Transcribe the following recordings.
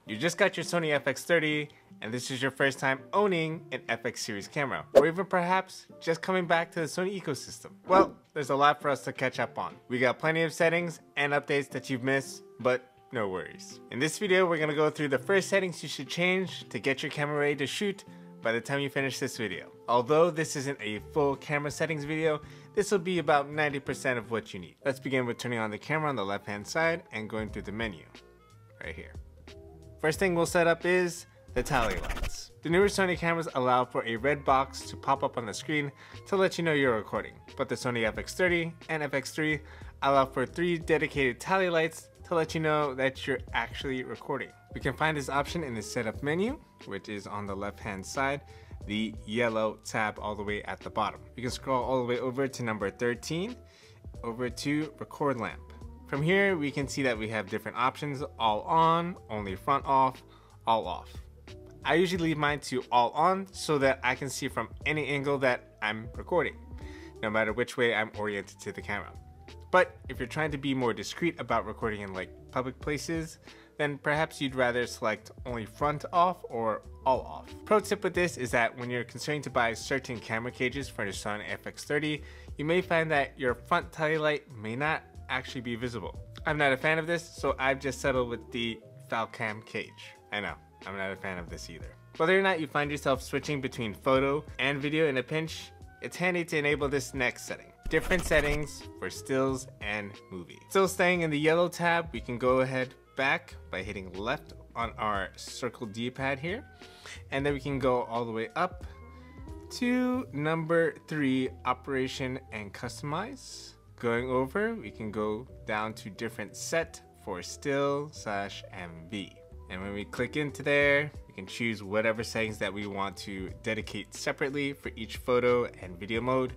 You just got your Sony FX30 and this is your first time owning an FX series camera, or even perhaps just coming back to the Sony ecosystem. Well, there's a lot for us to catch up on. We got plenty of settings and updates that you've missed, but no worries. In this video, we're gonna go through the first settings you should change to get your camera ready to shoot by the time you finish this video. Although this isn't a full camera settings video, this will be about 90% of what you need. Let's begin with turning on the camera on the left hand side and going through the menu right here. First thing we'll set up is the tally lights. The newer Sony cameras allow for a red box to pop up on the screen to let you know you're recording, but the Sony FX30 and FX3 allow for 3 dedicated tally lights to let you know that you're actually recording. We can find this option in the setup menu, which is on the left hand side, the yellow tab all the way at the bottom. You can scroll all the way over to number 13, over to record lamp. From here, we can see that we have different options: all on, only front off, all off. I usually leave mine to all on so that I can see from any angle that I'm recording, no matter which way I'm oriented to the camera. But if you're trying to be more discreet about recording in like public places, then perhaps you'd rather select only front off or all off. Pro tip with this is that when you're considering to buy certain camera cages for your Sony FX30, you may find that your front tally light may not actually be visible. I'm not a fan of this, so I've just settled with the Falcam cage. I know, I'm not a fan of this either. Whether or not you find yourself switching between photo and video in a pinch, it's handy to enable this next setting. Different settings for stills and movie. Still staying in the yellow tab, we can go ahead back by hitting left on our circle D-pad here, and then we can go all the way up to number 3, operation and customize. Going over, we can go down to different set for still/MV. And when we click into there, we can choose whatever settings that we want to dedicate separately for each photo and video mode.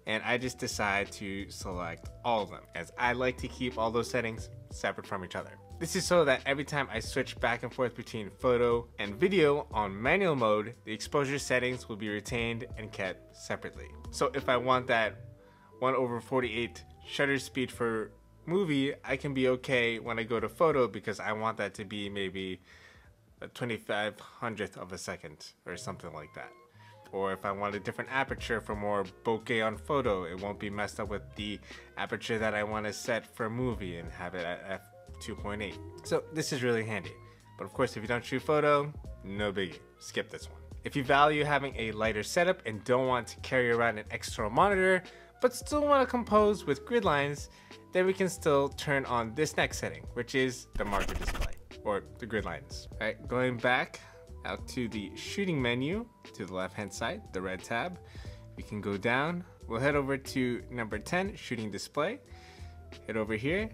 And I just decide to select all of them, as I like to keep all those settings separate from each other. This is so that every time I switch back and forth between photo and video on manual mode, the exposure settings will be retained and kept separately. So if I want that 1/48 shutter speed for movie, I can be okay when I go to photo because I want that to be maybe a 2500th of a second or something like that. Or if I want a different aperture for more bokeh on photo, it won't be messed up with the aperture that I want to set for movie and have it at f2.8. So this is really handy. But of course, if you don't shoot photo, no biggie, skip this one. If you value having a lighter setup and don't want to carry around an external monitor, but still want to compose with grid lines, then we can still turn on this next setting, which is the marker display, or the grid lines. All right, going back out to the shooting menu to the left hand side, the red tab, we can go down. We'll head over to number 10, shooting display. Hit over here,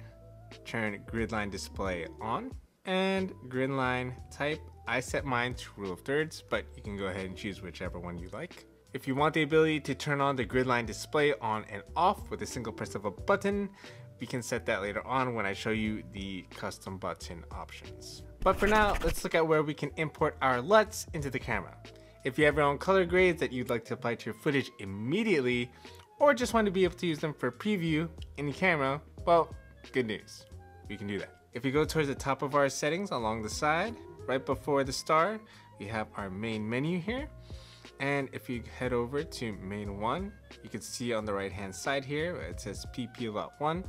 turn grid line display on, and grid line type, I set mine to rule of thirds, but you can go ahead and choose whichever one you like. If you want the ability to turn on the grid line display on and off with a single press of a button, we can set that later on when I show you the custom button options. But for now, let's look at where we can import our LUTs into the camera. If you have your own color grades that you'd like to apply to your footage immediately, or just want to be able to use them for preview in the camera, well, good news, we can do that. If you go towards the top of our settings along the side, right before the star, we have our main menu here. And if you head over to main 1, you can see on the right hand side here, it says PP LUT 1.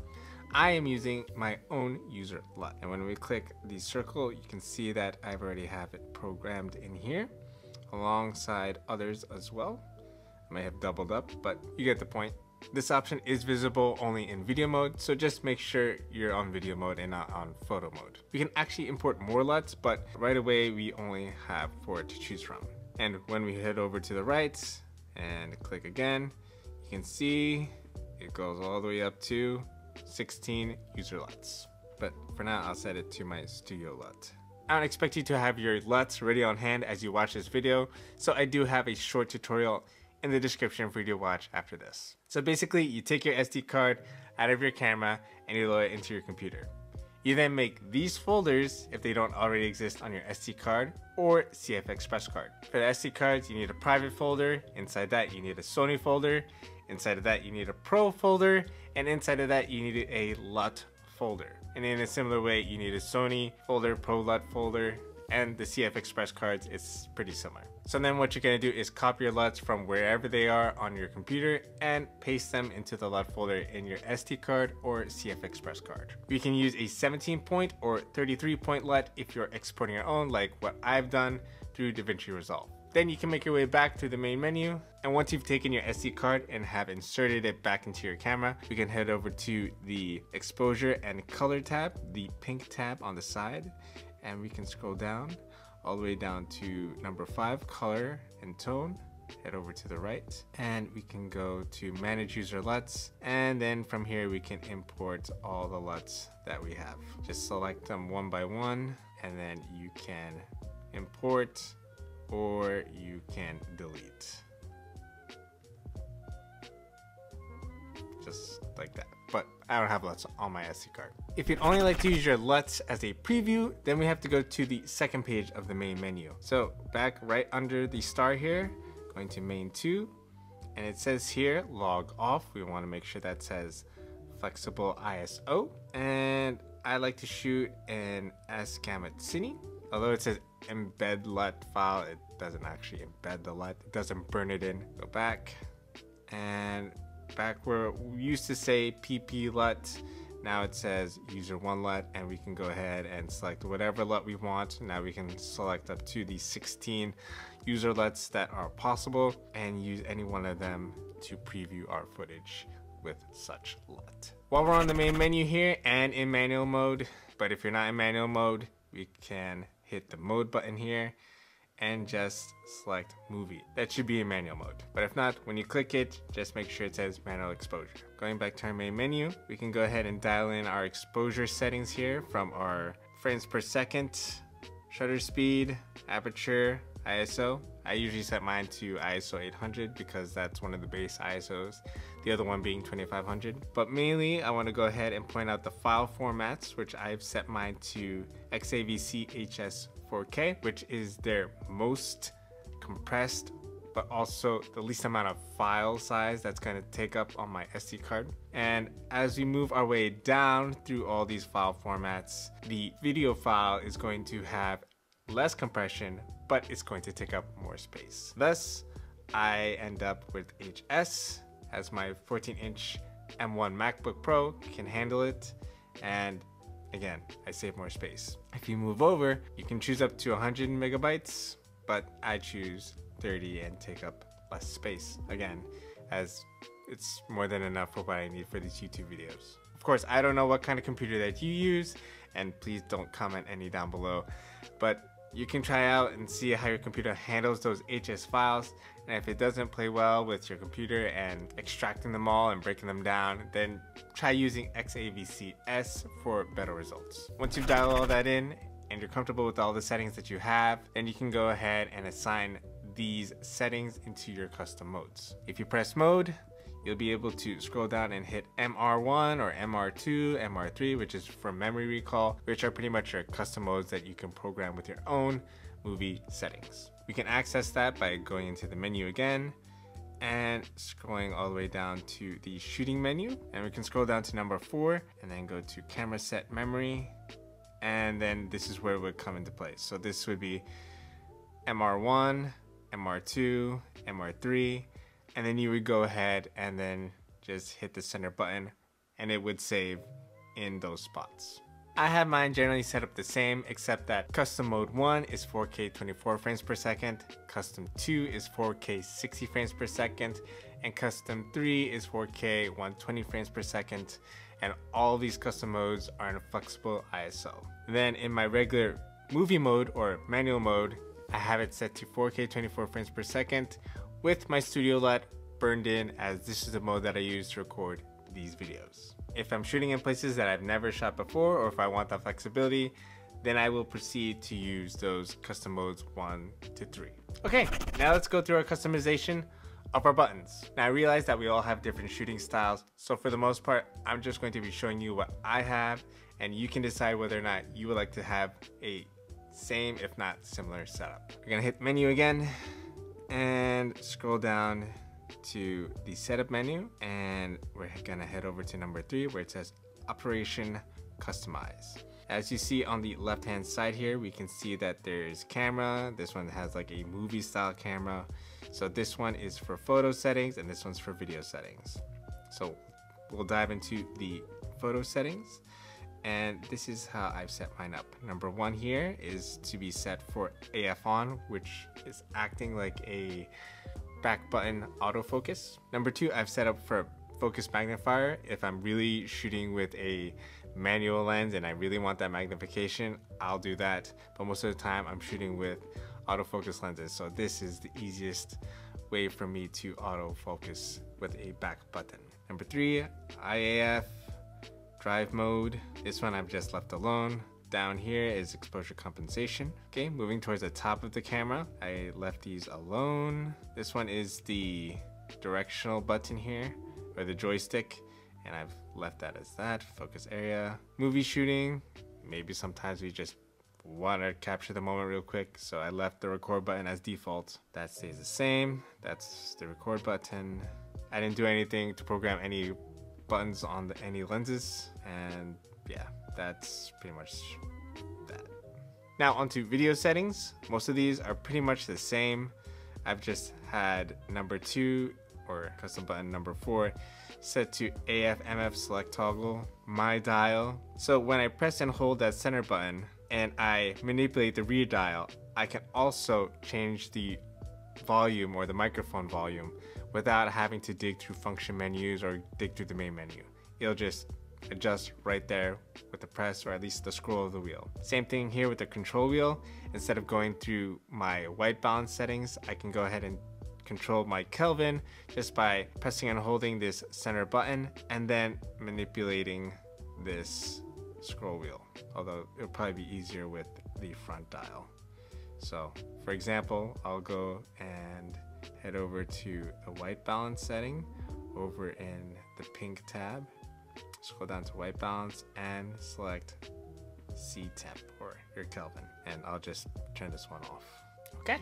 I am using my own user LUT. And when we click the circle, you can see that I've already have it programmed in here, alongside others as well. I may have doubled up, but you get the point. This option is visible only in video mode, so just make sure you're on video mode and not on photo mode. We can actually import more LUTs, but right away we only have 4 to choose from. And when we head over to the right and click again, you can see it goes all the way up to 16 user LUTs. But for now, I'll set it to my studio LUT. I don't expect you to have your LUTs ready on hand as you watch this video, so I do have a short tutorial in the description for you to watch after this. So basically, you take your SD card out of your camera and you load it into your computer. You then make these folders if they don't already exist on your SD card or CF Express card. For the SD cards, you need a private folder. Inside that, you need a Sony folder. Inside of that, you need a Pro folder. And inside of that, you need a LUT folder. And in a similar way, you need a Sony folder, Pro LUT folder, and the CF Express cards, it's pretty similar. So then what you're going to do is copy your LUTs from wherever they are on your computer and paste them into the LUT folder in your SD card or CF Express card. You can use a 17-point or 33-point LUT if you're exporting your own, like what I've done through DaVinci Resolve. Then you can make your way back through the main menu, and once you've taken your SD card and have inserted it back into your camera, we can head over to the exposure and color tab, the pink tab on the side, and we can scroll down all the way down to number 5, color and tone. Head over to the right, and we can go to manage user LUTs, and then from here we can import all the LUTs that we have. Just select them one by one, and then you can import or you can delete, just like that. But I don't have LUTs on my SD card. If you'd only like to use your LUTs as a preview, then we have to go to the second page of the main menu. So back right under the star here, going to main 2, and it says here log off. We want to make sure that says flexible ISO, and I like to shoot an S gamut cine. Although it says embed LUT file, it doesn't actually embed the LUT, it doesn't burn it in. Go back, and back where we used to say PP LUT, now it says user 1 LUT, and we can go ahead and select whatever LUT we want. Now we can select up to the 16 user LUTs that are possible and use any one of them to preview our footage with such LUT. While we're on the main menu here and in manual mode, but if you're not in manual mode, we can hit the mode button here and just select movie. That should be in manual mode, but if not, when you click it, just make sure it says manual exposure. Going back to our main menu, we can go ahead and dial in our exposure settings here from our frames per second, shutter speed, aperture, ISO. I usually set mine to ISO 800 because that's one of the base ISOs, the other one being 2500. But mainly I want to go ahead and point out the file formats, which I've set mine to XAVC HS4K, which is their most compressed but also the least amount of file size that's going to take up on my SD card. And as we move our way down through all these file formats, the video file is going to have less compression, but it's going to take up more space. Thus, I end up with HS, as my 14-inch M1 MacBook Pro can handle it, and again, I save more space. If you move over, you can choose up to 100 megabytes, but I choose 30 and take up less space, again, as it's more than enough for what I need for these YouTube videos. Of course, I don't know what kind of computer that you use, and please don't comment any down below, but you can try out and see how your computer handles those HS files, and if it doesn't play well with your computer and extracting them all and breaking them down, then try using XAVC-S for better results. Once you've dialed all that in and you're comfortable with all the settings that you have, then you can go ahead and assign these settings into your custom modes. If you press mode, you'll be able to scroll down and hit MR1 or MR2, MR3, which is for memory recall, which are pretty much your custom modes that you can program with your own movie settings. We can access that by going into the menu again and scrolling all the way down to the shooting menu, and we can scroll down to number 4 and then go to camera set memory, and then this is where it would come into place. So this would be MR1, MR2, MR3, and then you would go ahead and then just hit the center button and it would save in those spots. I have mine generally set up the same, except that custom mode 1 is 4K 24 frames per second, custom 2 is 4K 60 frames per second, and custom 3 is 4K 120 frames per second, and all these custom modes are in a flexible ISO. Then in my regular movie mode or manual mode, I have it set to 4K 24 frames per second with my studio LUT burned in, as this is the mode that I use to record these videos. If I'm shooting in places that I've never shot before, or if I want that flexibility, then I will proceed to use those custom modes 1 to 3. Okay, now let's go through our customization of our buttons. Now I realize that we all have different shooting styles, so for the most part, I'm just going to be showing you what I have, and you can decide whether or not you would like to have a same, if not similar setup. We're gonna hit menu again and scroll down to the setup menu, and we're gonna head over to number 3 where it says operation customize. As you see on the left hand side here, we can see that there's camera. This one has like a movie style camera. So this one is for photo settings and this one's for video settings. So we'll dive into the photo settings, and this is how I've set mine up. Number one here is to be set for AF on, which is acting like a back button autofocus. Number two, I've set up for focus magnifier. If I'm really shooting with a manual lens and I really want that magnification, I'll do that. But most of the time I'm shooting with autofocus lenses. So this is the easiest way for me to autofocus with a back button. Number three, IAF, drive mode. This one I've just left alone. Down here is exposure compensation. Okay, moving towards the top of the camera, I left these alone. This one is the directional button here, or the joystick, and I've left that as that. Focus area. Movie shooting, maybe sometimes we just want to capture the moment real quick, so I left the record button as default. That stays the same. That's the record button. I didn't do anything to program any buttons on any lenses, and yeah, that's pretty much that. Now onto video settings. Most of these are pretty much the same. I've just had number 2 or custom button number 4 set to AF MF select toggle my dial. So when I press and hold that center button and I manipulate the rear dial, I can also change the volume or the microphone volume without having to dig through function menus or dig through the main menu. It'll just adjust right there with the press, or at least the scroll of the wheel. Same thing here with the control wheel. Instead of going through my white balance settings, I can go ahead and control my Kelvin just by pressing and holding this center button and then manipulating this scroll wheel, although it'll probably be easier with the front dial. So for example, I'll go and head over to a white balance setting over in the pink tab, scroll down to white balance and select C temp or your Kelvin, and I'll just turn this one off. Okay,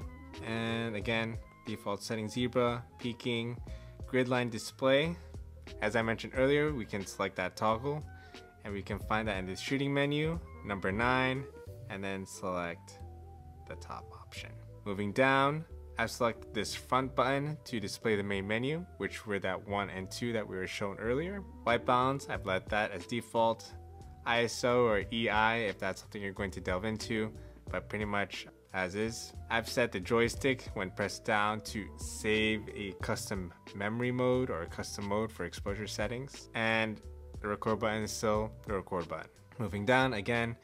and again, default setting zebra, peaking, grid line display. As I mentioned earlier, we can select that toggle and we can find that in the shooting menu, number 9, and then select the top option. Moving down, I've selected this front button to display the main menu, which were that 1 and 2 that we were shown earlier. White balance, I've left that as default. ISO or EI if that's something you're going to delve into, but pretty much as is. I've set the joystick when pressed down to save a custom memory mode or a custom mode for exposure settings, and the record button is still the record button. Moving down, again,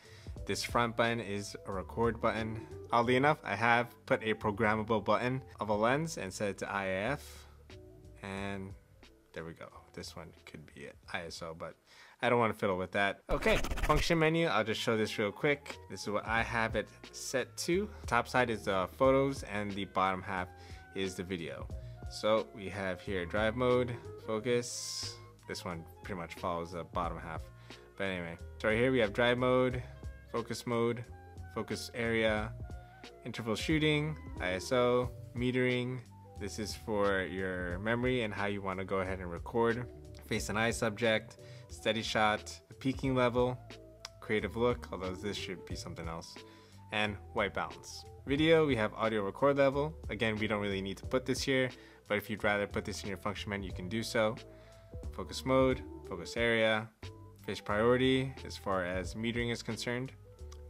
this front button is a record button. Oddly enough, I have put a programmable button of a lens and set it to IAF, and there we go. This one could be it, ISO, but I don't want to fiddle with that. Okay, function menu, I'll just show this real quick. This is what I have it set to. Top side is the photos and the bottom half is the video. So we have here drive mode, focus. This one pretty much follows the bottom half. But anyway, so right here we have drive mode, focus area, interval shooting, ISO, metering. This is for your memory and how you want to go ahead and record. Face and eye subject, steady shot, the peaking level, creative look, although this should be something else, and white balance. Video, we have audio record level. Again, we don't really need to put this here, but if you'd rather put this in your function menu, you can do so. Focus mode, focus area, face priority as far as metering is concerned,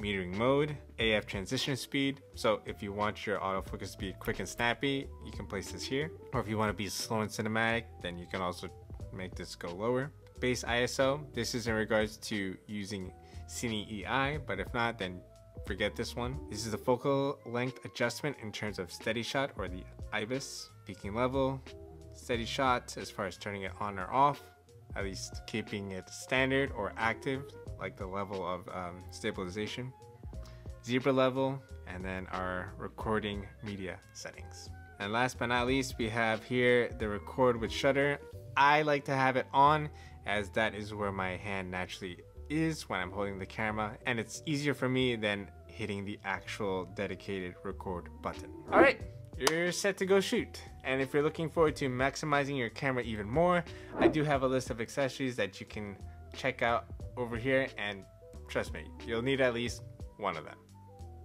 metering mode, AF transition speed. So if you want your autofocus to be quick and snappy, you can place this here. Or if you want to be slow and cinematic, then you can also make this go lower. Base ISO, this is in regards to using Cine EI, but if not, then forget this one. This is the focal length adjustment in terms of steady shot or the IBIS. Peaking level, steady shot as far as turning it on or off, at least keeping it standard or active, like the level of stabilization. Zebra level, and then our recording media settings. And last but not least, we have here the record with shutter. I like to have it on as that is where my hand naturally is when I'm holding the camera, and it's easier for me than hitting the actual dedicated record button. All right, you're set to go shoot. And if you're looking forward to maximizing your camera even more, I do have a list of accessories that you can check out over here and Trust me, you'll need at least one of them.